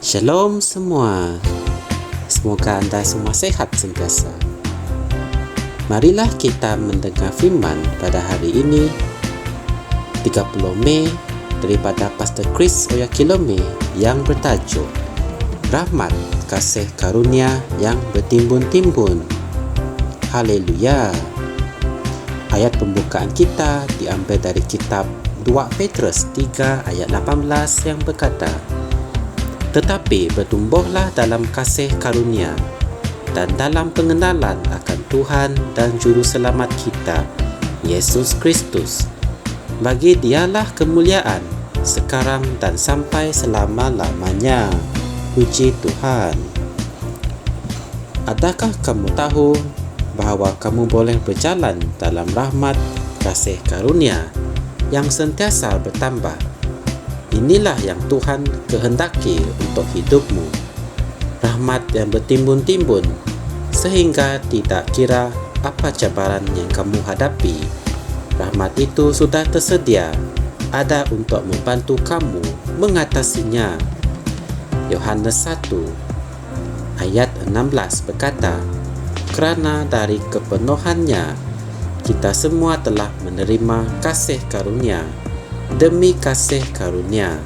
Shalom semua. Semoga anda semua sehat sentiasa. Marilah kita mendengar firman pada hari ini 30 Mei daripada Pastor Chris Oyakilome yang bertajuk Rahmat Kasih Karunia yang Bertimbun-timbun. Haleluya. Ayat pembukaan kita diambil dari kitab 2 Petrus 3 ayat 18 yang berkata, tetapi bertumbuhlah dalam kasih karunia dan dalam pengenalan akan Tuhan dan Juru Selamat kita, Yesus Kristus. Bagi Dialah kemuliaan sekarang dan sampai selama-lamanya. Puji Tuhan. Adakah kamu tahu bahawa kamu boleh berjalan dalam rahmat kasih karunia yang sentiasa bertambah? Inilah yang Tuhan kehendaki untuk hidupmu. Rahmat yang bertimbun-timbun sehingga tidak kira apa cabaran yang kamu hadapi. Rahmat itu sudah tersedia, ada untuk membantu kamu mengatasinya. Yohanes 1 ayat 16 berkata, kerana dari kepenuhannya kita semua telah menerima kasih karunia demi kasih karunia.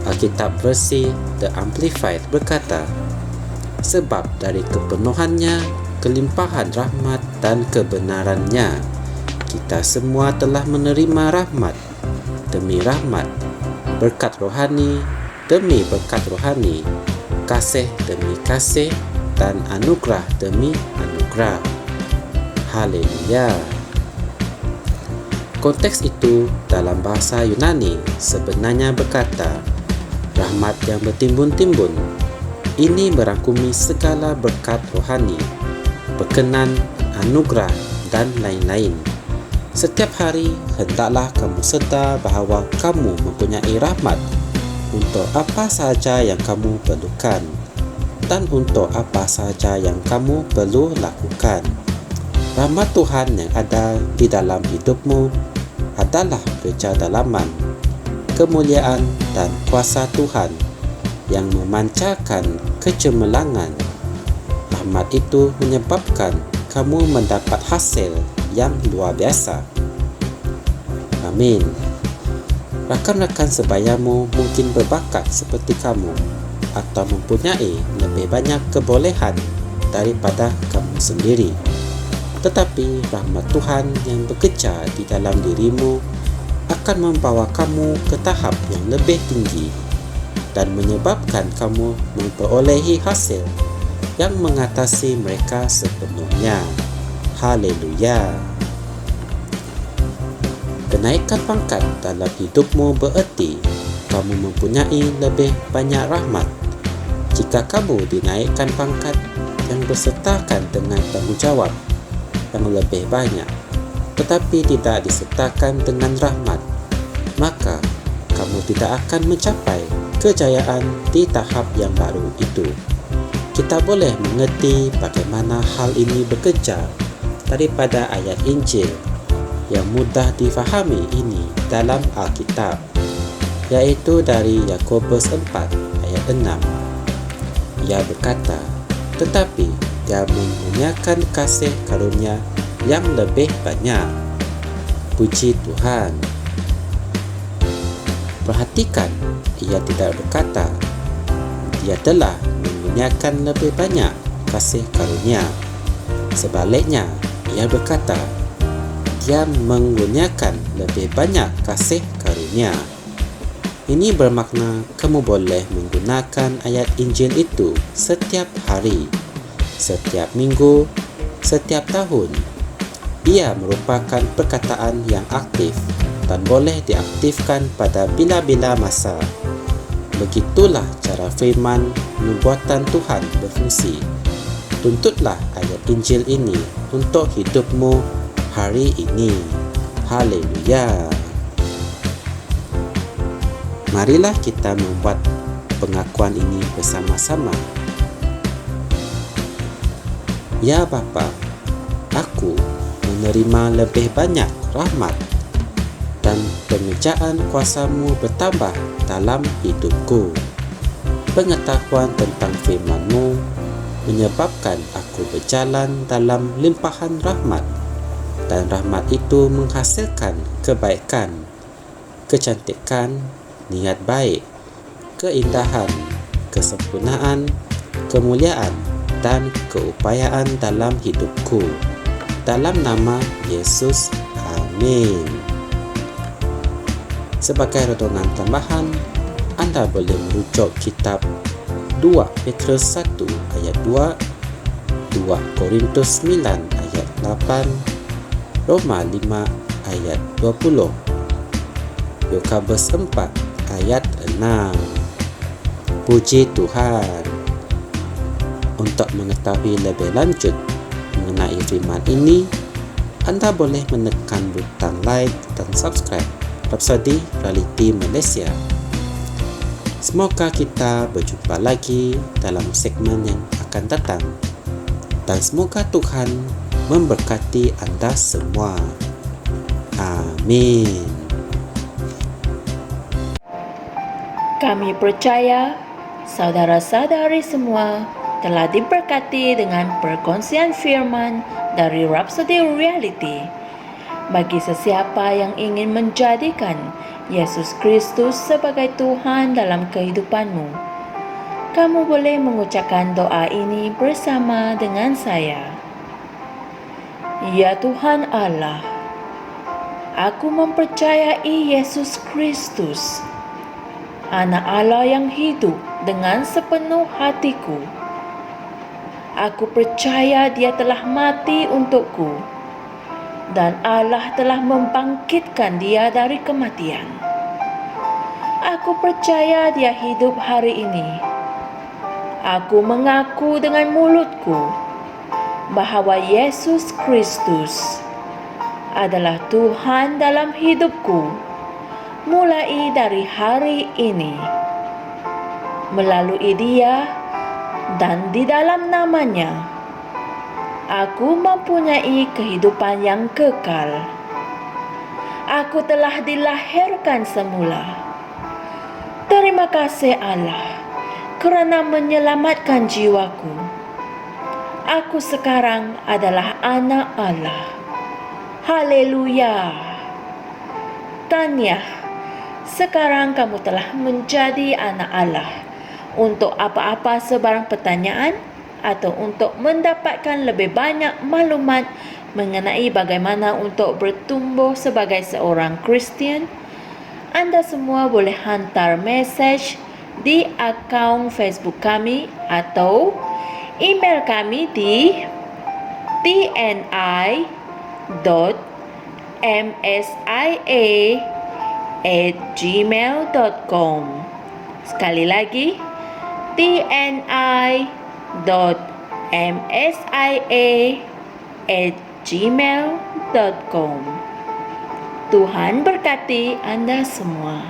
Alkitab versi The Amplified berkata, sebab dari kepenuhannya, kelimpahan rahmat dan kebenarannya, kita semua telah menerima rahmat demi rahmat, berkat rohani demi berkat rohani, kasih demi kasih, dan anugerah demi anugerah. Haleluya. Konteks itu dalam bahasa Yunani sebenarnya berkata, rahmat yang bertimbun-timbun. Ini merangkumi segala berkat rohani, berkenan, anugerah, dan lain-lain. Setiap hari, hendaklah kamu sedar bahawa kamu mempunyai rahmat untuk apa sahaja yang kamu perlukan dan untuk apa sahaja yang kamu perlu lakukan. Rahmat Tuhan yang ada di dalam hidupmu adalah kejadalan, kemuliaan dan kuasa Tuhan yang memancarkan kecemerlangan. Rahmat itu menyebabkan kamu mendapat hasil yang luar biasa. Amin. Rakan-rakan sebayamu mungkin berbakat seperti kamu atau mempunyai lebih banyak kebolehan daripada kamu sendiri. Tetapi rahmat Tuhan yang bekerja di dalam dirimu akan membawa kamu ke tahap yang lebih tinggi dan menyebabkan kamu memperolehi hasil yang mengatasi mereka sepenuhnya. Haleluya. Kenaikan pangkat dalam hidupmu bererti kamu mempunyai lebih banyak rahmat. Jika kamu dinaikkan pangkat yang bersertakan dengan tanggungjawab yang lebih banyak, tetapi tidak disertakan dengan rahmat, maka kamu tidak akan mencapai kejayaan di tahap yang baru itu. Kita boleh mengerti bagaimana hal ini bekerja daripada ayat Injil yang mudah difahami ini dalam Alkitab, yaitu dari Yakobus 4 ayat 6. Ia berkata, tetapi Dia mengurniakan kasih karunia yang lebih banyak. Puji Tuhan. Perhatikan, ia tidak berkata Dia telah mengurniakan lebih banyak kasih karunia. Sebaliknya, ia berkata Dia mengurniakan lebih banyak kasih karunia. Ini bermakna kamu boleh menggunakan ayat Injil itu setiap hari, setiap minggu, setiap tahun. Ia merupakan perkataan yang aktif dan boleh diaktifkan pada bila-bila masa. Begitulah cara firman nubuatan Tuhan berfungsi. Tuntutlah ayat Injil ini untuk hidupmu hari ini. Haleluya. Marilah kita membuat pengakuan ini bersama-sama. Ya Bapa, aku menerima lebih banyak rahmat dan pengerjaan kuasa-Mu bertambah dalam hidupku. Pengetahuan tentang firman-Mu menyebabkan aku berjalan dalam limpahan rahmat, dan rahmat itu menghasilkan kebaikan, kecantikan, niat baik, keindahan, kesempurnaan, kemuliaan dan keupayaan dalam hidupku. Dalam nama Yesus, amin. Sebagai renungan tambahan, anda boleh merujuk kitab 2 Petrus 1 ayat 2, 2 Korintus 9 ayat 8, Roma 5 ayat 20, Yakobus 4 ayat 6. Puji Tuhan. Untuk mengetahui lebih lanjut mengenai firman ini, anda boleh menekan butang like dan subscribe Rhapsody Reality Malaysia. Semoga kita berjumpa lagi dalam segmen yang akan datang, dan semoga Tuhan memberkati anda semua. Amin. Kami percaya saudara-saudari semua telah diberkati dengan perkongsian firman dari Rhapsody Reality. Bagi sesiapa yang ingin menjadikan Yesus Kristus sebagai Tuhan dalam kehidupanmu, kamu boleh mengucapkan doa ini bersama dengan saya. Ya Tuhan Allah, aku mempercayai Yesus Kristus, Anak Allah yang hidup dengan sepenuh hatiku. Aku percaya Dia telah mati untukku, dan Allah telah membangkitkan Dia dari kematian. Aku percaya Dia hidup hari ini. Aku mengaku dengan mulutku bahwa Yesus Kristus adalah Tuhan dalam hidupku mulai dari hari ini. Melalui Dia dan di dalam nama-Nya, aku mempunyai kehidupan yang kekal. Aku telah dilahirkan semula. Terima kasih Allah kerana menyelamatkan jiwaku. Aku sekarang adalah anak Allah. Haleluya. Tahniah, sekarang kamu telah menjadi anak Allah. Untuk apa-apa sebarang pertanyaan atau untuk mendapatkan lebih banyak maklumat mengenai bagaimana untuk bertumbuh sebagai seorang Kristian, anda semua boleh hantar mesej di akaun Facebook kami atau email kami di tni.msia@gmail.com. Sekali lagi, tni.msia@gmail.com. Tuhan berkati anda semua.